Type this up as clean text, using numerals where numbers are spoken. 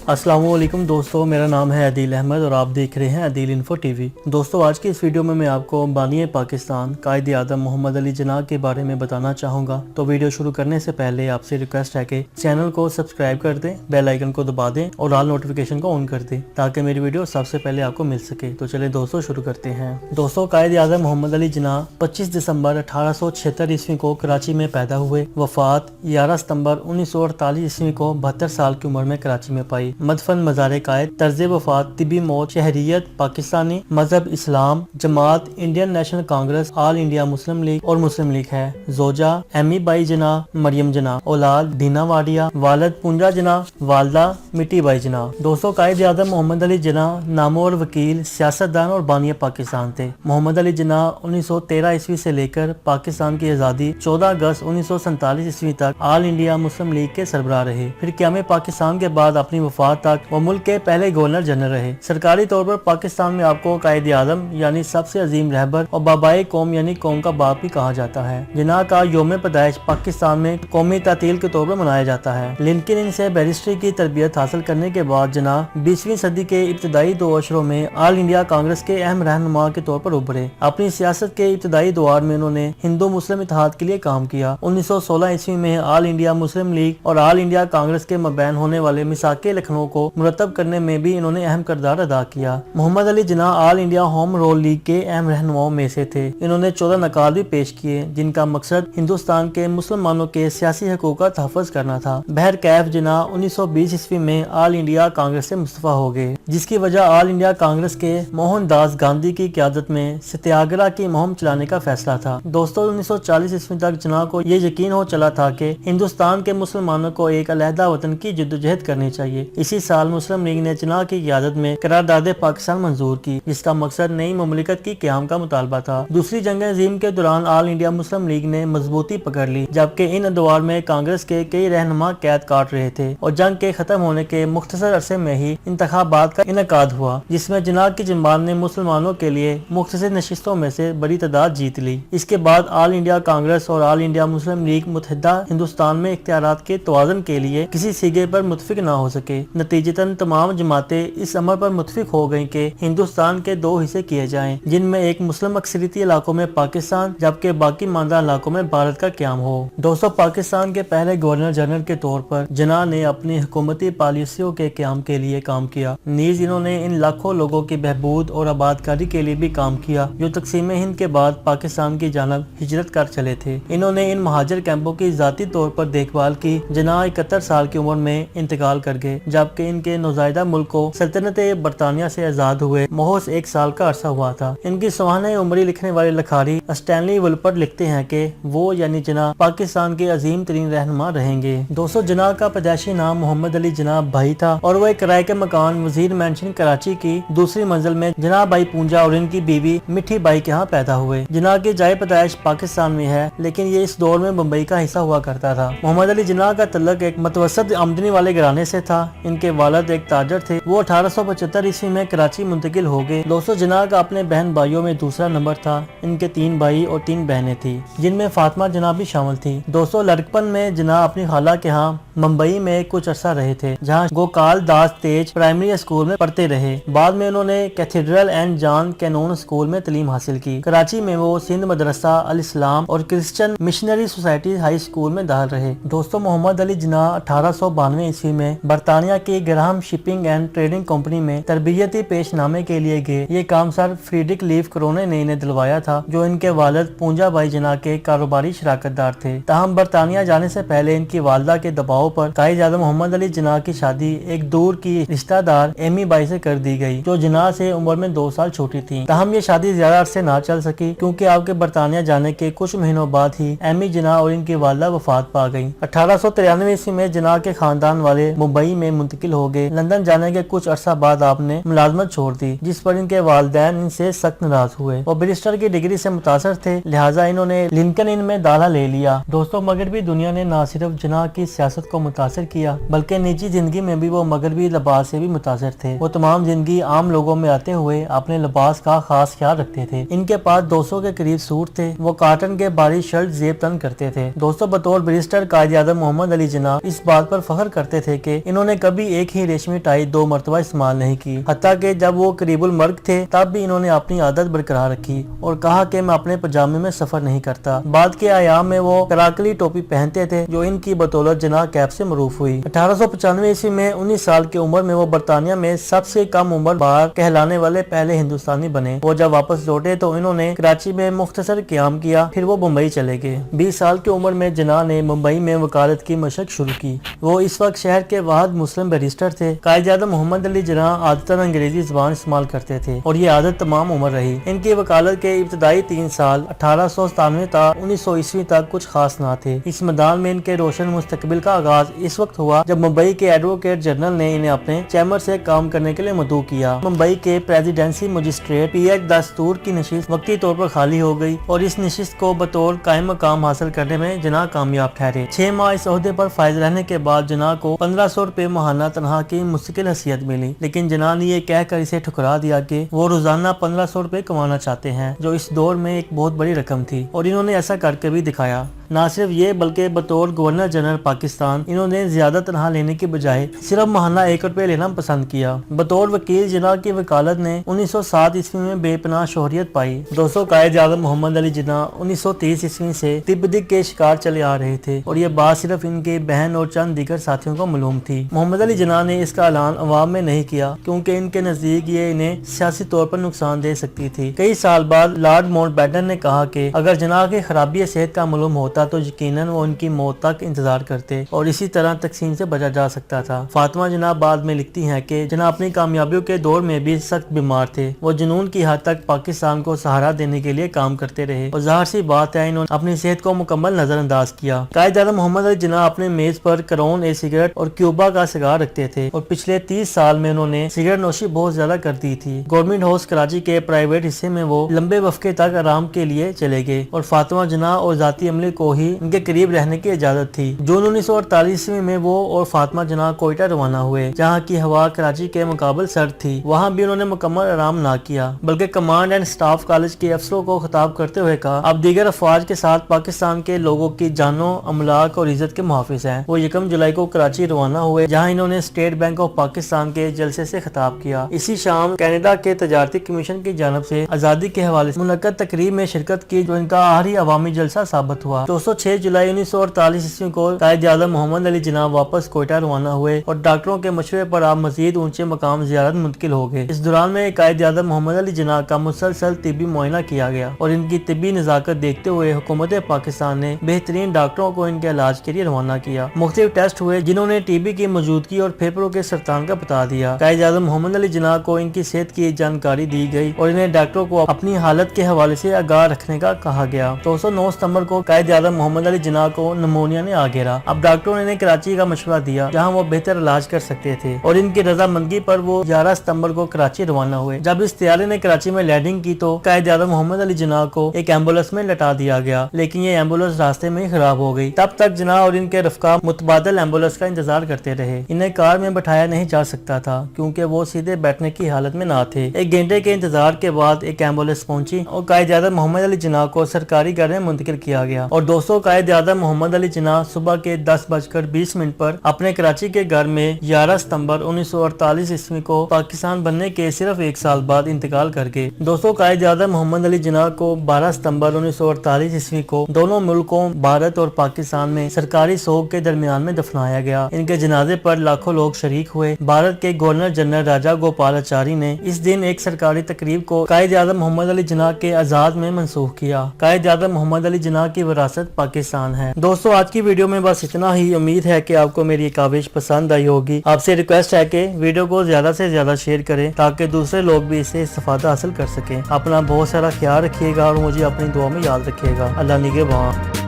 अस्सलाम वालेकुम दोस्तों, मेरा नाम है अदील अहमद और आप देख रहे हैं अदील इन्फो टीवी। दोस्तों, आज की इस वीडियो में मैं आपको बानी पाकिस्तान कायद आज़म मोहम्मद अली जिन्ना के बारे में बताना चाहूँगा। तो वीडियो शुरू करने से पहले आपसे रिक्वेस्ट है कि चैनल को सब्सक्राइब कर दें, बेल आइकन को दबा दें और ऑल नोटिफिकेशन को ऑन कर दें ताकि मेरी वीडियो सबसे पहले आपको मिल सके। तो चले दोस्तों शुरू करते हैं। दोस्तों, कायद आज़म मोहम्मद अली जिन्ना 25 दिसंबर 1876 ईस्वी को कराची में पैदा हुए। वफात 11 सितंबर 1948 ईस्वी को 72 साल की उम्र में कराची में पाई। मदफन मज़ार कायद, तर्ज वफात, तिबी मौत, शहरियत पाकिस्तानी, मजहब इस्लाम, जमात Indian National Congress, All India Muslim League और मुस्लिम लीग है। जोजा एमी बाई जिन्ना, मरियम जिन्ना। औलाद दीना वाडिया, वालिद पूंजा जिन्ना, वालदा मिट्टी बाई जिन्ना। दोस्तों, कायद आज़म मोहम्मद अली जिन्ना नामवर वकील, सियासतदान और बानी पाकिस्तान थे। मोहम्मद अली जिन्ना 1913 ईस्वी से लेकर पाकिस्तान की आज़ादी 14 अगस्त 1947 ईस्वी तक ऑल इंडिया मुस्लिम लीग के सरबराह रहे। फिर क़याम पाकिस्तान के बाद अपनी वफात तक वो मुल्क के पहले गवर्नर जनरल रहे। सरकारी तौर पर पाकिस्तान में आपको कायद आज़म यानी सबसे अजीम रहबर और बाबाए कौम यानी कौम का बाप भी कहा जाता है। जिन्ना का यौम पैदाइश पाकिस्तान में कौमी तातील के तौर पर मनाया जाता है। लिंकन इन से बैरिस्ट्री की तरबियत हासिल करने के बाद जिन्ना 20वीं सदी के इब्तदाई 2 अशरों में ऑल इंडिया कांग्रेस के अहम रहनुमा के तौर पर उभरे। अपनी सियासत के इब्तदाई दौर में उन्होंने हिंदू मुस्लिम इत्तेहाद के लिए काम किया। 1916 ईस्वी में ऑल इंडिया मुस्लिम लीग और ऑल इंडिया कांग्रेस के मबैन होने वाले मिसाके लखनऊ को मुरतब करने में भी इन्होंने अहम किरदार अदा किया। Mohammad Ali Jinnah All India Home Rule League के अहम रहनुमाओं में से थे। इन्होंने 14 नकाल भी पेश किए जिनका मकसद हिंदुस्तान के मुसलमानों के सियासी हकूक का तहफ़्फ़ुज़ करना था। बहर कैफ जिन्ना 1920 ईस्वी में ऑल इंडिया कांग्रेस से मुस्तफा हो गए, जिसकी वजह ऑल इंडिया कांग्रेस के मोहनदास गांधी की क़यादत में सत्याग्रह की मुहिम चलाने का फैसला था। दोस्तों, 1940 ईस्वी तक जिन्ना को ये यकीन हो चला था कि हिंदुस्तान के मुसलमानों को एक अलहदा वतन की जद्दोजहद करनी चाहिए। इसी साल मुस्लिम लीग ने जिन्ना की क़यादत में करारदाद पाकिस्तान मंजूर की, जिसका मकसद नई ममलिकत की क़याम का मुतालबा था। दूसरी जंग अज़ीम के दौरान ऑल इंडिया मुस्लिम लीग ने मजबूती पकड़ ली, जबकि इन अदवार में कांग्रेस के कई रहनुमा कैद काट रहे थे और जंग के खत्म होने के मुख्तसर अरसे में ही इंतखाबात का इनेकाद हुआ, जिसमें जिन्ना की जमात ने मुसलमानों के लिए मुख्तसर नशिस्तों में से बड़ी तादाद जीत ली। इसके बाद ऑल इंडिया कांग्रेस और ऑल इंडिया मुस्लिम लीग मुत्तहिदा हिंदुस्तान में इख्तियारात के तवाज़ुन के लिए किसी सीगे पर मुत्तफिक न हो सके। नतीजतन तमाम जमातें इस अमर पर मुत्तफिक हो गयी कि हिंदुस्तान के 2 हिस्से किए जाएं, जिनमें एक मुस्लिम अक्सरियती इलाकों में पाकिस्तान जबकि बाकी मानदा इलाकों में भारत का क़याम हो। दोस्तों, पाकिस्तान के पहले गवर्नर जनरल के तौर पर जिन्ना ने अपनी हुकूमती पॉलिसियों के क़याम के लिए काम किया। नीज इन्होंने इन लाखों लोगों की बहबूद और आबादकारी के लिए भी काम किया जो तकसीम हिंद के बाद पाकिस्तान की जानब हिजरत कर चले थे। इन्होंने इन महाजर कैंपों की ज़ाती तौर पर देखभाल की। जिन्ना 71 साल की उम्र में इंतकाल कर गए, जबकि इनके नौज़ायदा मुल्क को सल्तनत बरतानिया से आजाद हुए महज 1 साल का अरसा हुआ था। इनकी सुहाने उम्री लिखने वाले लखारी स्टैनली वुलपर्ट लिखते हैं कि वो यानी जिन्ना पाकिस्तान के अजीम तरीन रहनुमा रहेंगे। दोस्तों, जिन्ना का पैदाइशी नाम मोहम्मद अली जिन्ना भाई था और वह एक किराए के मकान वजीर मैंशन कराची की दूसरी मंजिल में जिन्ना बाई पूंजा और इनकी बीवी मिठी बाई के यहाँ पैदा हुए। जिन्ना की जाए पैदाइश पाकिस्तान में है, लेकिन ये इस दौर में मुंबई का हिस्सा हुआ करता था। मोहम्मद अली जिन्ना का तल्लक एक मतवसत आमदनी वाले घराने से था। इनके वालिद एक ताजर थे। वो 1875 ईस्वी में कराची मुंतकिल हो गए। दोस्तों, जिन्ना का अपने बहन भाइयों में दूसरा नंबर था। इनके 3 भाई और 3 बहनें थी, जिनमें फातिमा जिन्ना भी शामिल थी। दोस्तों, लड़कपन में जिन्ना अपनी खाला के यहाँ मुंबई में कुछ अरसा रहे थे, जहाँ गोकाल दास तेज प्राइमरी स्कूल में पढ़ते रहे। बाद में उन्होंने cathedral and John Canon school में तालीम हासिल की। कराची में वो सिंध मदरसा अल इस्लाम और Christian missionary society high school में दाखिल रहे। दोस्तों, मोहम्मद अली जिन्ना 1892 ईस्वी में बरतानिया की Graham shipping and trading company में तरबियती पेशनामे के लिए गए। ये काम सर फ्रीडरिक लीफ क्रोने ने इन्हें दिलवाया था, जो इनके वालिद पूंजा बाई जिन्ना के कारोबारी शराकतदार थे। ताहम बरतानिया जाने से पहले इनकी वालदा के दबाव पर कायद आज़म मोहम्मद अली जिन्ना की शादी एक दूर की रिश्तेदार एमी बाई से कर दी गई, जो जिन्ना से उम्र में 2 साल छोटी थी। ताहम ये शादी ज्यादा अरसे ना चल सकी, क्योंकि आपके बरतानिया जाने के कुछ महीनों बाद ही एमी जिन्ना और इनकी वालदा वफात पा गई। 1893 ईस्वी में जिन्ना के खानदान वाले मुंबई में मुंतकिल हो गए। लंदन जाने के कुछ अरसा बाद आपने मुलाजमत छोड़ दी, जिस पर इनके वालिदैन इनसे सख्त नाराज हुए। वो बैरिस्टर की डिग्री से मुतासर थे, लिहाजा इन्होंने लिंकन इन में दाखिला ले लिया। दोस्तों, मगरबी दुनिया ने न सिर्फ जिन्ना की सियासत को मुतासर किया, बल्कि निजी जिंदगी में भी वो मगरबी लिबास से भी मुतासर थे। वो तमाम जिंदगी आम लोगों में आते हुए अपने लिबास का खास ख्याल रखते थे। इनके पास 200 के करीब सूट थे। वो कॉटन के बारीक शर्ट जेब तन करते थे। दोस्तों, बतौर बैरिस्टर कायद आज़म मोहम्मद अली जिन्ना इस बात पर फख्र करते थे कि इन्होंने कभी कभी एक ही रेशमी टाई 2 मरतबा इस्तेमाल नहीं की। हत्ता कि जब वो करीबुल मर्ग थे तब भी इन्होंने अपनी आदत बरकरार रखी और कहा कि मैं अपने पजामे में सफर नहीं करता। बाद के आयाम में वो कराकली टोपी पहनते थे जो इनकी बदौलत जनाह कैप से मरूफ हुई। 1895 ईस्वी में 19 साल की उम्र में वो बरतानिया में सबसे कम उम्र बार कहलाने वाले पहले हिंदुस्तानी बने। वो जब वापस लौटे तो इन्होंने कराची में मुख्तसर क़याम किया, फिर वो मुंबई चले गए। 20 साल की उम्र में जनाह ने मुंबई में वकालत की मशक शुरू की। वो इस वक्त शहर के वाहिद मुस्लिम बैरिस्टर थे। कायद-ए-आज़म मोहम्मद अली जिन्नाह आदतन अंग्रेजी ज़बान इस्तेमाल करते थे और ये आदत तमाम उम्र रही। इनकी वकालत के इब्तदाई 3 साल 1897 तक 1900 ईस्वी तक कुछ खास ना थे। इस मैदान में इनके रोशन मुस्तकबिल का आगाज इस वक्त हुआ जब मुंबई के एडवोकेट जनरल ने इन्हें अपने चैम्बर से काम करने के लिए मदऊ किया। मुंबई के प्रेसिडेंसी मजिस्ट्रेट PH दस्तूर की नशिस्त वक्ती तौर पर खाली हो गई और इस नशिस्त को बतौर कायम मकाम हासिल करने में जिन्नाह कामयाब ठहरे। 6 माह इस ओहदे पर फायज रहने के बाद जिन्नाह को 1500 रुपए माहाना तनख्वाह की मुस्तकिल हैसियत मिली, लेकिन जिन्नाह ने ये कहकर इसे ठुकरा दिया कि वो रोजाना 1500 रुपए कमाना चाहते हैं, जो इस दौर में एक बहुत बड़ी रकम थी और इन्होंने ऐसा करके भी दिखाया। न सिर्फ ये बल्कि बतौर गवर्नर जनरल पाकिस्तान इन्होंने ज्यादा तनख्वाह लेने की बजाय सिर्फ माहाना 1 रुपए लेना पसंद किया। बतौर वकील जिन्नाह की वकालत ने 1907 ईस्वी में बेपनाह शोहरियत पाई। दोस्तों, कायद-ए-आज़म मोहम्मद अली जिन्नाह 1930 ईस्वी से तिब्बत के शिकार चले आ रहे थे और ये बात सिर्फ इनके बहन और चंद दीगर साथियों को मालूम थी। मोहम्मद अली जिन्नाह ने इसका ऐलान अवाम में नहीं किया क्योंकि इनके नजदीक ये इन्हें सियासी तौर पर नुकसान दे सकती थी। कई साल बाद लॉर्ड माउंटबेटन ने कहा कि अगर जिन्नाह की खराबी सेहत का मालूम होता तो यकीनन वो उनकी मौत तक इंतजार करते और इसी तरह तकसीम से बचा जा सकता था। फातिमा जिन्नाह बाद में लिखती हैं कि जिन्नाह अपनी कामयाबियों के दौर में भी सख्त बीमार थे। वो जुनून की हद तक पाकिस्तान को सहारा देने के लिए काम करते रहे और जाहिर सी बात है इन्होंने अपनी सेहत को मुकम्मल नजरअंदाज किया। कायद-ए-आज़म मोहम्मद अली जिन्नाह अपने मेज पर करोन ए सिगरेट और क्यूबा का सिगार रखते थे और पिछले 30 साल में उन्होंने सिगरेट नोशी बहुत ज्यादा कर दी थी। गवर्नमेंट हाउस कराची के प्राइवेट हिस्से में वो लंबे वक्फे तक आराम के लिए चले गए और फातिमा जिन्नाह और जाती अमले को ही इनके करीब रहने की इजाजत थी। जून 1948 में वो और फातिमा जिन्नाह कोयटा रवाना हुए, जहाँ की हवा कराची के मुकाबले सर्द थी। वहाँ भी उन्होंने मुकम्मल आराम ना किया बल्कि कमांड एंड स्टाफ कॉलेज के अफसरों को खिताब करते हुए कहा, अब दीगर अफवाज के साथ पाकिस्तान के लोगों की जानों, अमलाक और इज्जत के मुहाफिज हैं। वो 1 जुलाई को कराची रवाना हुए, जहाँ इन्होंने स्टेट बैंक ऑफ पाकिस्तान के जलसे से खिताब किया। इसी शाम कनाडा के तजारती कमीशन की जानब से आजादी के हवाले से मुनक्कद तकरीब में शिरकत की, जो इनका आखिरी अवामी जलसा साबित हुआ। 6 जुलाई 1948 ईस्वी को कायद-ए-आज़म मोहम्मद अली जिन्नाह वापस कोयटा रवाना हुए और डॉक्टरों के मशवरे पर आप मजीद ऊंचे मकाम ज़ियारत मुंतकिल हो गए। इस दौरान में कायद-ए-आज़म मोहम्मद अली जिन्नाह का मुसलसल तिब्बी मुआयना किया गया और इनकी तिब्बी नज़ाकत देखते हुए हुकूमत पाकिस्तान ने बेहतरीन डॉक्टरों को इनके इलाज के लिए रवाना किया। मुख्तलिफ टेस्ट हुए जिन्होंने टीबी की मौजूदगी और फेफड़ों के सरतान का बता दिया। कायद-ए-आज़म मोहम्मद अली जिन्नाह को इनकी सेहत की जानकारी दी गई और इन्हें डॉक्टरों को अपनी हालत के हवाले से आगाह रखने का कहा गया। 9 सितंबर को कायद-ए-आज़म मोहम्मद अली जिन्नाह को निमोनिया ने आ घेरा। अब डॉक्टरों ने इन्हें कराची का मशवरा दिया जहां वो बेहतर इलाज कर सकते थे और इनकी रजामंदगी पर वो 11 सितंबर को कराची रवाना हुए। जब इस तैयारी ने कराची में लैंडिंग की तो कायद-ए-आज़म मोहम्मद अली जिन्नाह को एक एम्बुलेंस में लटा दिया गया, लेकिन ये एम्बुलेंस रास्ते में ही खराब हो गई। तब तक जिन्नाह और इनके रफका मुतबादल एम्बुलेंस का इंतजार करते रहे। इन्हें कार में बैठाया नहीं जा सकता था क्योंकि वो सीधे बैठने की हालत में ना थे। 1 घंटे के इंतजार के बाद एक एम्बुलेंस पहुंची और कायद-ए-आज़म मोहम्मद अली जिन्नाह को सरकारी घर में मुंतकिल किया गया। और दोस्तों, कायद-ए-आज़म मोहम्मद अली जिन्नाह सुबह के 10:20 पर अपने कराची के घर में 11 सितंबर 1948 ईस्वी को पाकिस्तान बनने के सिर्फ 1 साल बाद इंतकाल कर गए। दोस्तों, कायद-ए-आज़म मोहम्मद अली जिन्नाह को 12 सितंबर 1948 ईस्वी को दोनों मुल्कों भारत और पाकिस्तान में सरकारी सोग के दरमियान में दफनाया गया। इनके जनाजे पर लाखों लोग शरीक हुए। भारत के गवर्नर जनरल राजा गोपालाचारी ने इस दिन एक सरकारी तकरीब को कायद-ए-आज़म मोहम्मद अली जिन्नाह के आजाद में मनसूख किया। कायद-ए-आज़म मोहम्मद अली जिन्नाह की विरासत पाकिस्तान है। दोस्तों, आज की वीडियो में बस इतना ही। उम्मीद है कि आपको मेरी ये काविश पसंद आई होगी। आपसे रिक्वेस्ट है कि वीडियो को ज्यादा से ज्यादा शेयर करें ताकि दूसरे लोग भी इससे इस्तेफादा हासिल कर सकें। अपना बहुत सारा ख्याल रखिएगा और मुझे अपनी दुआ में याद रखिएगा। अल्लाह निगहबान।